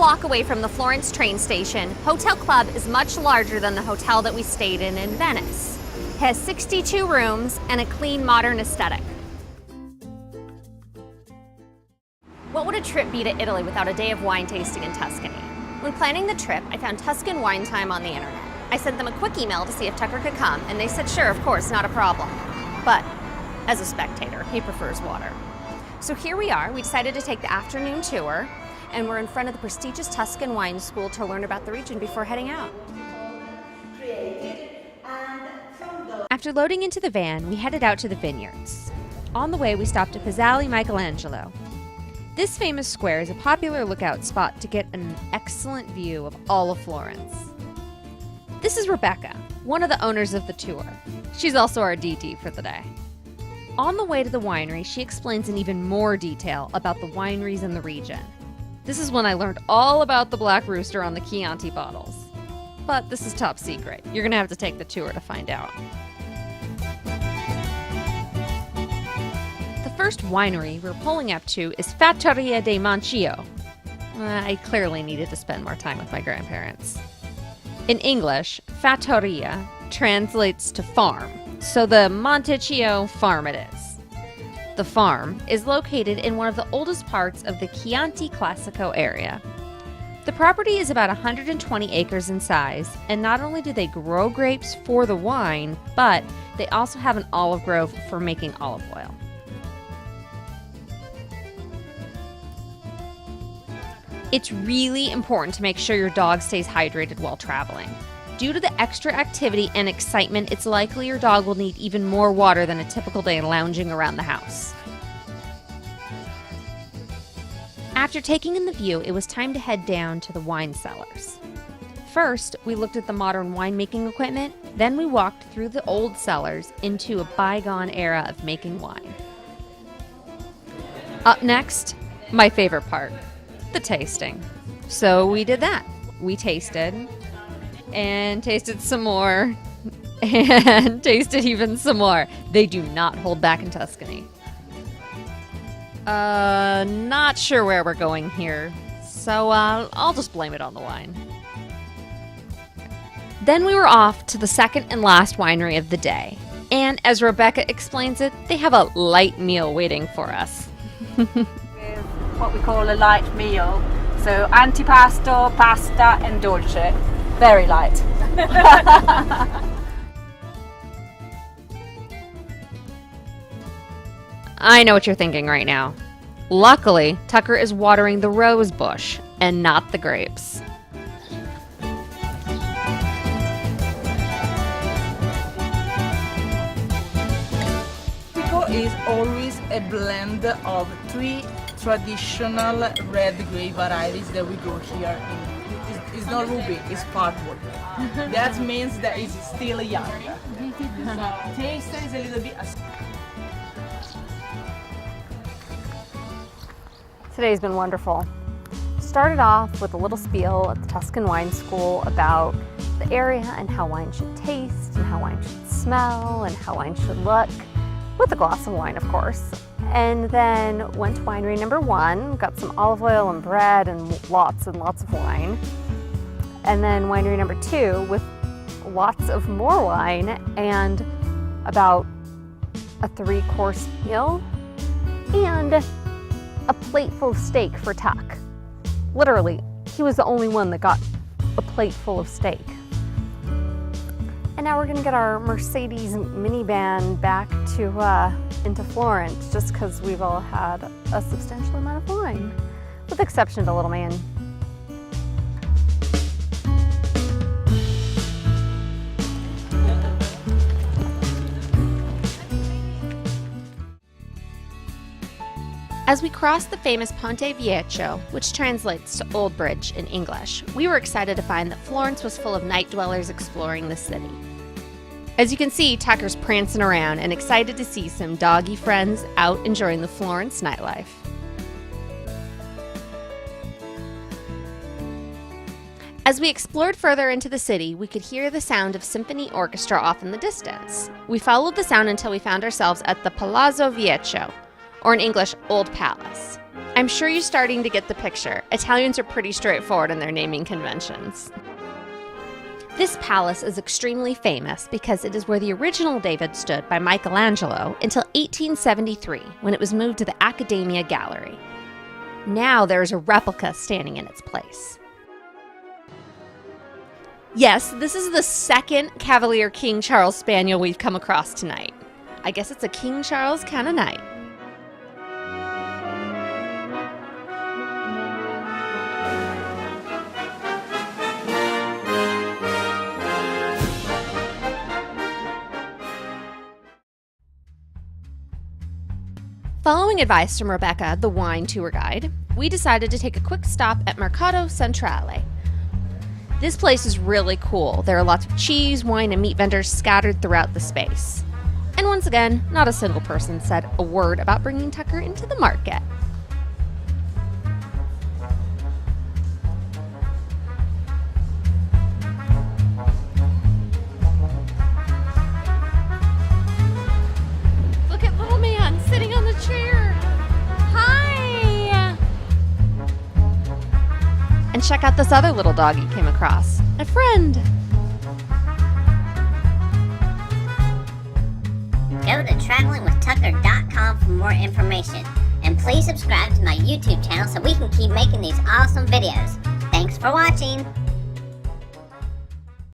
block away from the Florence train station, Hotel Club is much larger than the hotel that we stayed in Venice. It has 62 rooms and a clean, modern aesthetic. What would a trip be to Italy without a day of wine tasting in Tuscany? When planning the trip, I found Tuscan Wine Time on the internet. I sent them a quick email to see if Tucker could come, and they said sure, of course, not a problem. But as a spectator, he prefers water. So here we are. We decided to take the afternoon tour, and we're in front of the prestigious Tuscan Wine School to learn about the region before heading out. After loading into the van, we headed out to the vineyards. On the way, we stopped at Piazzale Michelangelo. This famous square is a popular lookout spot to get an excellent view of all of Florence. This is Rebecca, one of the owners of the tour. She's also our DD for the day. On the way to the winery, she explains in even more detail about the wineries in the region. This is when I learned all about the Black Rooster on the Chianti bottles. But this is top secret. You're gonna have to take the tour to find out. The first winery we're pulling up to is Fattoria dei Monchio. I clearly needed to spend more time with my grandparents. In English, fattoria translates to farm, so the Montecchio farm it is. The farm is located in one of the oldest parts of the Chianti Classico area. The property is about 120 acres in size, and not only do they grow grapes for the wine, but they also have an olive grove for making olive oil. It's really important to make sure your dog stays hydrated while traveling. Due to the extra activity and excitement, it's likely your dog will need even more water than a typical day lounging around the house. After taking in the view, it was time to head down to the wine cellars. First, we looked at the modern winemaking equipment, then we walked through the old cellars into a bygone era of making wine. Up next, my favorite part. The tasting. So we did that. We tasted and tasted some more and tasted even some more. They do not hold back in Tuscany. Not sure where we're going here, so I'll just blame it on the wine. Then we were off to the second and last winery of the day. And as Rebecca explains it, they have a light meal waiting for us. What we call a light meal. So antipasto, pasta and dolce. Very light. I know what you're thinking right now. Luckily, Tucker is watering the rose bush and not the grapes. Pico is always a blend of three traditional red grape varieties that we grow here. It's not ruby, it's purple. That means that it's still young. So taste is a little bit. Today's been wonderful. Started off with a little spiel at the Tuscan Wine School about the area and how wine should taste and how wine should smell and how wine should look, with a glass of wine, of course. And then went to winery number 1, got some olive oil and bread and lots of wine. And then winery number 2 with lots of more wine and about a 3-course meal and a plate full of steak for Tuck. Literally, he was the only one that got a plate full of steak. And now we're gonna get our Mercedes minivan back to into Florence, just because we've all had a substantial amount of wine, with the exception of the little man. As we crossed the famous Ponte Vecchio, which translates to Old Bridge in English, we were excited to find that Florence was full of night dwellers exploring the city. As you can see, Tucker's prancing around and excited to see some doggy friends out enjoying the Florence nightlife. As we explored further into the city, we could hear the sound of symphony orchestra off in the distance. We followed the sound until we found ourselves at the Palazzo Vecchio, or in English, Old Palace. I'm sure you're starting to get the picture. Italians are pretty straightforward in their naming conventions. This palace is extremely famous because it is where the original David stood by Michelangelo until 1873, when it was moved to the Accademia Gallery. Now there is a replica standing in its place. Yes, this is the second Cavalier King Charles Spaniel we've come across tonight. I guess it's a King Charles kind of night. Following advice from Rebecca, the wine tour guide, we decided to take a quick stop at Mercato Centrale. This place is really cool. There are lots of cheese, wine, and meat vendors scattered throughout the space. And once again, not a single person said a word about bringing Tucker into the market. Look at little man sitting on the chair. Hi! And check out this other little dog he came across. A friend. Go to travelingwithtucker.com for more information. And please subscribe to my YouTube channel so we can keep making these awesome videos. Thanks for watching.